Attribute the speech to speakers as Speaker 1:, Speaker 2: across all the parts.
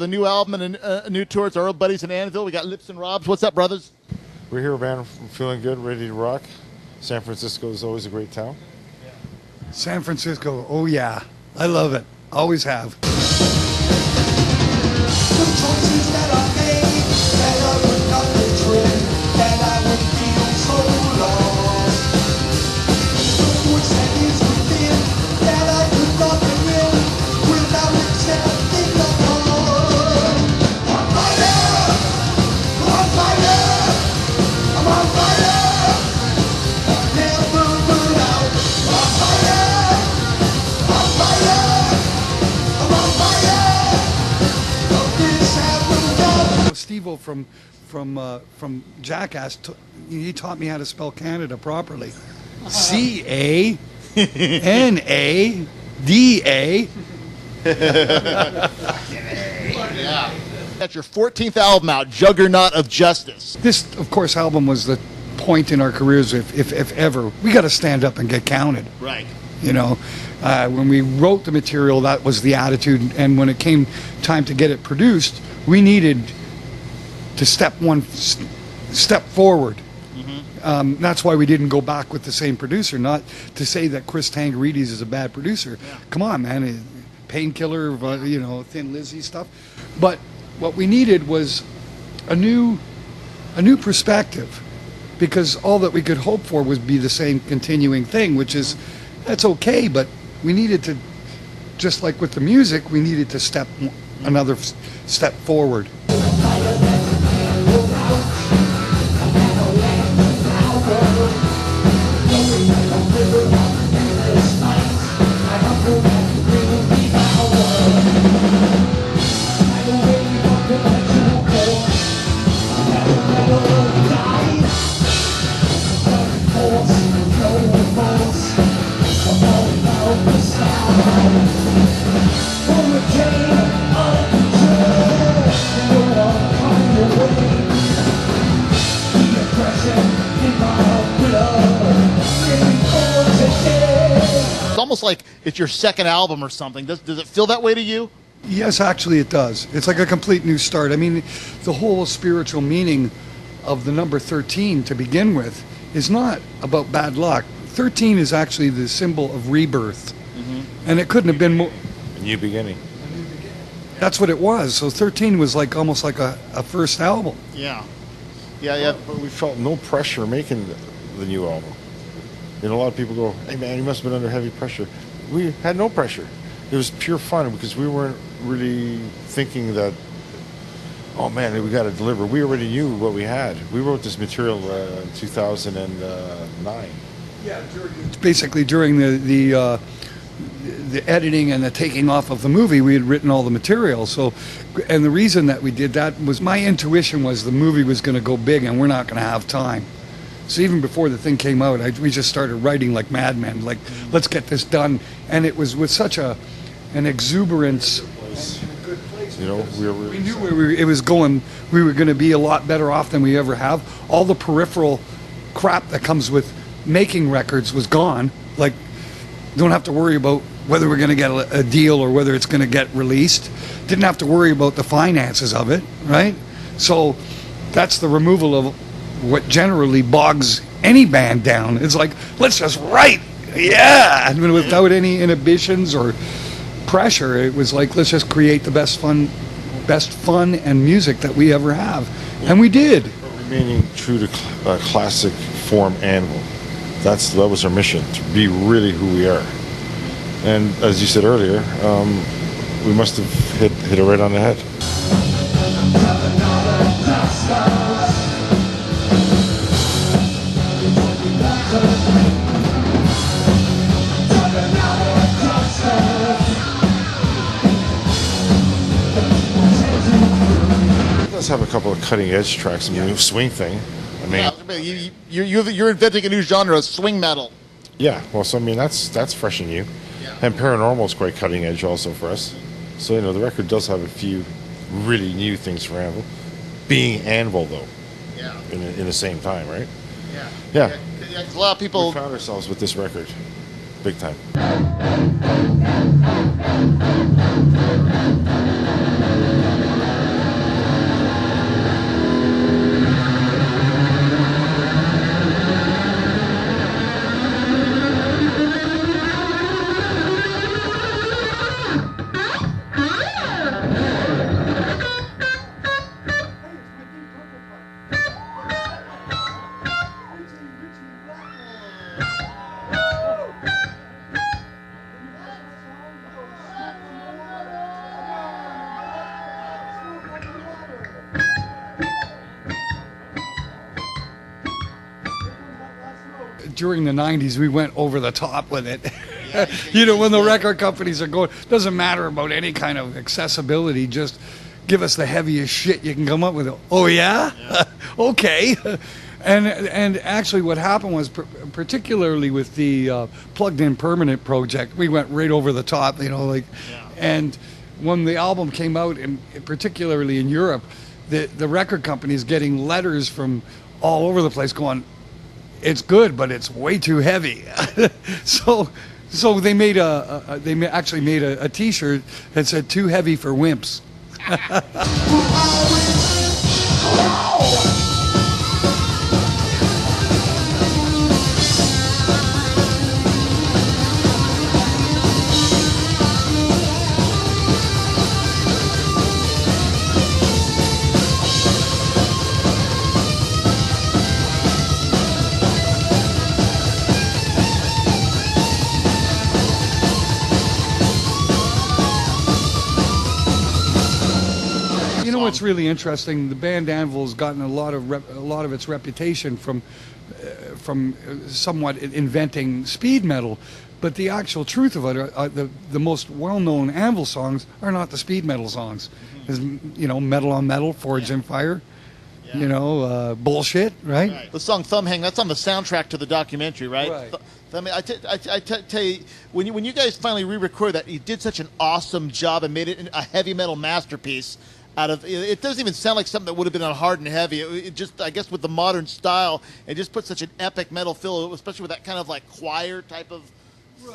Speaker 1: with a new album and a new tour. It's our old buddies in Anvil. We got Lips and Robs. What's up, brothers?
Speaker 2: We're here, man. Feeling good, ready to rock. San Francisco is always a great town.
Speaker 3: San Francisco, oh yeah. I love it. Always have. Steve-O from Jackass, he taught me how to spell Canada properly. C-A-N-A-D-A.
Speaker 1: Yeah. That's your 14th album out, Juggernaut of Justice.
Speaker 3: This, of course, album was the point in our careers, if ever. We got to stand up and get counted.
Speaker 1: Right.
Speaker 3: You know, when we wrote the material, that was the attitude. And when it came time to get it produced, we needed to step forward. Mm-hmm. That's why we didn't go back with the same producer. Not to say that Chris Tangarides is a bad producer. Yeah. Come on, man. Painkiller, Thin Lizzy stuff. But what we needed was a new perspective, because all that we could hope for was be the same continuing thing, which is, that's okay, but we needed to, just like with the music, we needed to step another step forward.
Speaker 1: It's almost like it's your second album or something. Does it feel that way to you?
Speaker 3: Yes, actually it does. It's like a complete new start. I mean, the whole spiritual meaning of the number 13 to begin with is not about bad luck. 13 is actually the symbol of rebirth. Mm-hmm. And it couldn't have been more...
Speaker 2: A new beginning.
Speaker 3: That's what it was. So 13 was like almost like a first album.
Speaker 1: Yeah. Yeah.
Speaker 2: But we felt no pressure making the new album. A lot of people go, hey man, you must have been under heavy pressure. We had no pressure. It was pure fun because we weren't really thinking that, oh man, we got to deliver. We already knew what we had. We wrote this material in 2009.
Speaker 3: Yeah, basically during the editing and the taking off of the movie, we had written all the material. So, and the reason that we did that was my intuition was the movie was going to go big and we're not going to have time. So even before the thing came out, we just started writing like madmen, like, let's get this done. And it was with such an exuberance.
Speaker 2: We
Speaker 3: knew it was going, we were going to be a lot better off than we ever have. All the peripheral crap that comes with making records was gone. Like, don't have to worry about whether we're going to get a deal or whether it's going to get released. Didn't have to worry about the finances of it, right? So that's the removal of what generally bogs any band down. It's like, let's just write, yeah, and without any inhibitions or pressure. It was like, let's just create the best fun and music that we ever have, and we did.
Speaker 2: Remaining true to classic form Anvil. That was our mission, to be really who we are. And as you said earlier, we must have hit it right on the head. It does have a couple of cutting edge tracks. I mean, swing thing. I mean,
Speaker 1: you're inventing a new genre, swing metal.
Speaker 2: Yeah, well, so I mean that's fresh and new, and paranormal is quite cutting edge also for us. So the record does have a few really new things for Anvil, being Anvil though.
Speaker 1: Yeah.
Speaker 2: In the same time, right?
Speaker 1: Yeah.
Speaker 2: Yeah.
Speaker 1: A lot of people.
Speaker 2: We found ourselves with this record, big time.
Speaker 3: during the 90s, we went over the top with it. You know, when the record companies are going, doesn't matter about any kind of accessibility, just give us the heaviest shit you can come up with. Oh, yeah? Okay. And actually what happened was, particularly with the Plugged In Permanent project, we went right over the top, you know, like, and when the album came out, and particularly in Europe, the record companies getting letters from all over the place going, it's good, but it's way too heavy. So they made actually made a T-shirt that said "Too heavy for wimps." You know what's really interesting? The band Anvil's gotten a lot of its reputation from somewhat inventing speed metal, but the actual truth of it are the most well-known Anvil songs are not the speed metal songs. Is, you know, Metal on Metal, Forged in Fire, you know, Bullshit, right?
Speaker 1: The song Thumbhang, that's on the soundtrack to the documentary, right?
Speaker 3: Right.
Speaker 1: I mean, I tell you, when you guys finally re-recorded that, you did such an awesome job and made it a heavy metal masterpiece. It doesn't even sound like something that would have been on Hard and Heavy. It just, I guess, with the modern style, it just put such an epic metal feel, especially with that kind of like choir type of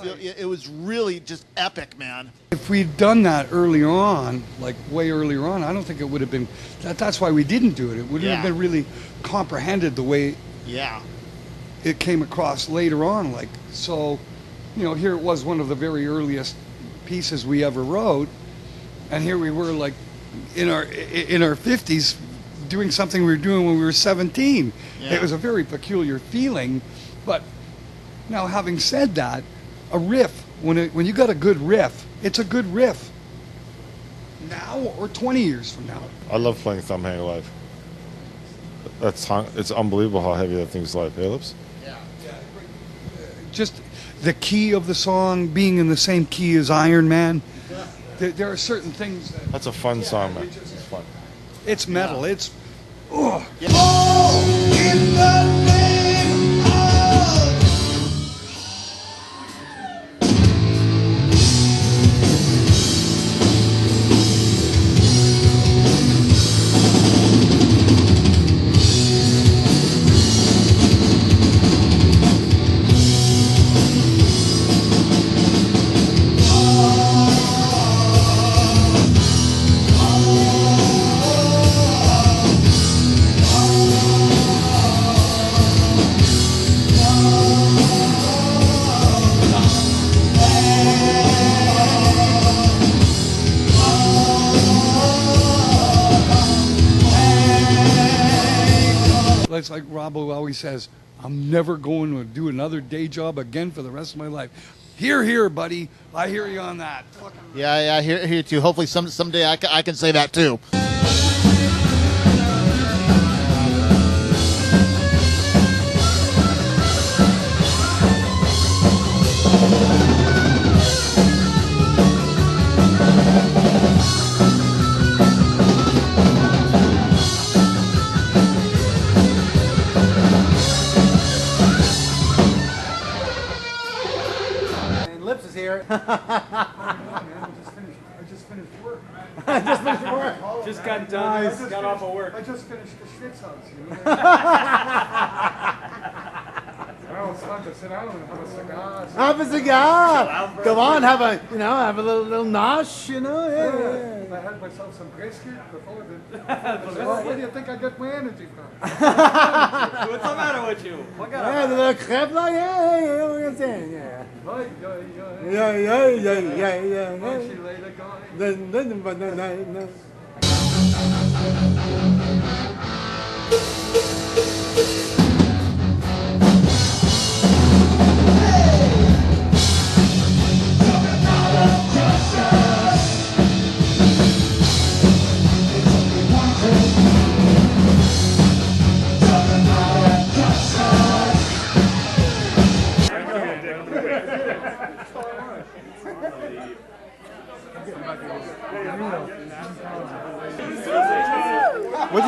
Speaker 1: feel. It was really just epic, man.
Speaker 3: If we'd done that earlier on, like way earlier on, I don't think it would have been. That's why we didn't do it. It wouldn't have been really comprehended the way it came across later on. Like, so, you know, here it was, one of the very earliest pieces we ever wrote, and here we were, like, in our 50s doing something we were doing when we were 17. It was a very peculiar feeling. But now, having said that, a riff, when you got a good riff, it's a good riff now or 20 years from now.
Speaker 2: I love playing Thumbhang live. It's unbelievable how heavy that thing's live. Hey, Lips?
Speaker 3: Just the key of the song being in the same key as Iron Man. There are certain things
Speaker 2: That's a fun song, man. It's fun.
Speaker 3: It's metal. It's in the name of. It's like Robb always says, I'm never going to do another day job again for the rest of my life. Here, buddy. I hear you on that.
Speaker 1: Yeah, here too. Hopefully someday I can say that too.
Speaker 4: Lips is here.
Speaker 3: I just finished work.
Speaker 4: Just got done. Got off of work.
Speaker 3: I just finished the Schwitz house. You know? Well, it's time to sit down and have a cigar.
Speaker 4: Have a cigar. Come on, have a little nosh, you know. Yeah.
Speaker 3: I had myself some brisket before the. Where do you think I got my energy from?
Speaker 5: What's the matter with you?
Speaker 4: Yeah, the little crepe, like, yeah, what are you saying? Yeah. Yeah.
Speaker 3: She laid a guy.
Speaker 4: No.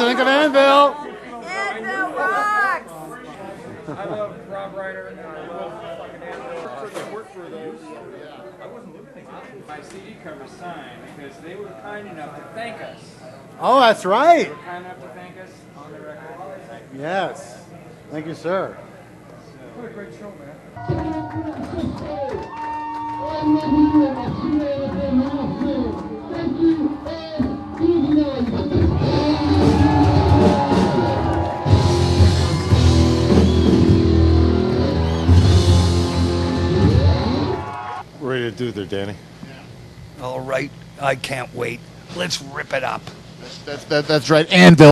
Speaker 4: think of Anvil?
Speaker 6: Anvil rocks!
Speaker 5: I love Robb Reiner and I love fucking Anvil. I worked for those. I wasn't looking at my CD cover signed because they were kind enough to thank us.
Speaker 4: Oh, that's right.
Speaker 5: They were kind enough to thank us on the record.
Speaker 4: Yes. Thank you, sir.
Speaker 5: What a great show, man.
Speaker 2: We're ready to do it there, Danny.
Speaker 3: All right, I can't wait. Let's rip it up.
Speaker 1: That's right, Anvil.